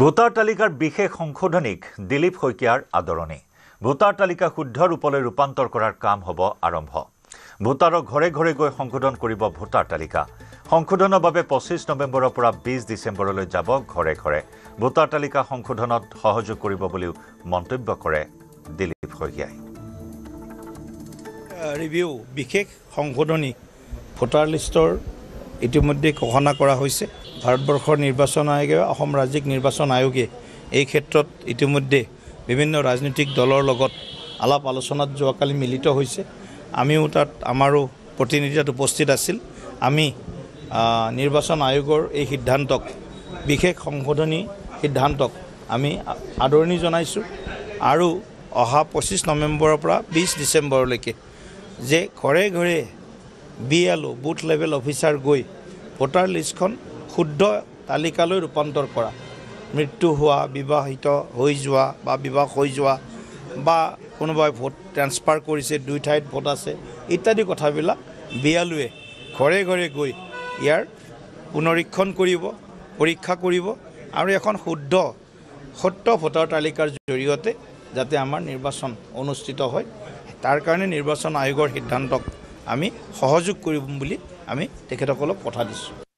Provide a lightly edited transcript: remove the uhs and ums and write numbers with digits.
Voter তালিকাৰ বিশেষ সংশোধনীক দিলীপ শইকীয়াৰ আদৰণি। ভোটাৰ তালিকা শুদ্ধ ৰূপলৈ ৰূপান্তৰ কৰাৰ কাম হ'ব আৰম্ভ। ভোটাৰৰ ঘৰে ঘৰে গৈ সংশোধন কৰিব ভোটাৰ তালিকা। সংশোধনৰ বাবে 25 নৱেম্বৰৰ পৰা 20 ডিচেম্বৰলৈ যাব ঘৰে ঘৰে। ভোটাৰ তালিকা সংশোধনত সহযোগ কৰিব বুলিও মন্তব্য কৰে দিলীপ শইকীয়াই। ৰিভিউ বিশেষ সংশোধনী ভোটাৰ লিষ্টৰ ইতিমধ্যে ঘোষণা কৰা হৈছে। ভাৰতবৰ্ষৰ নিৰ্বাচন আয়োগে অসম ৰাজ্যিক নিৰ্বাচন আয়োগে এই ক্ষেত্ৰত ইতিমধ্যে বিভিন্ন ৰাজনৈতিক দলৰ লগত আলাপ আলোচনাত যোৱাকালি মিলিত হৈছে। আমিও তাত আমাৰো প্ৰতিনিধি তাত উপস্থিত আছিল। আমি নিৰ্বাচন আয়োগৰ এই সিদ্ধান্তক বিশেষ সংশোধনী সিদ্ধান্তক আমি আদৰণি জনাইছোঁ আৰু অহা 25 নৱেম্বৰৰ পৰা 20 ডিচেম্বৰলৈকে যে ঘৰে ঘৰে BLO বুথ লেভেল অফিচাৰ গৈ ভোটাৰ লিষ্টখন শুদ্ধ তালিকালৈ ৰূপান্তৰ কৰা, মৃত্যু হোৱা, বিবাহিত হৈ যোৱা বা বিবাহ হৈ যোৱা বা কোনোবাই ভোট ট্ৰান্সফাৰ কৰিছে, দুই ঠাইত ভোট আছে ইত্যাদি কথাবিলাক BLOৱে ঘৰে ঘৰে গৈ ইয়াৰ পুনৰীক্ষণ কৰিব, পৰীক্ষা কৰিব আৰু এখন সত্য ভোটাৰ তালিকাৰ জৰিয়তে যাতে আমাৰ নিৰ্বাচন অনুষ্ঠিত হয় তাৰ কাৰণে নিৰ্বাচন আয়োগৰ সিদ্ধান্তক আমি সহযোগ কৰিম বুলি আমি তেখেতসকলক কথা দিছোঁ।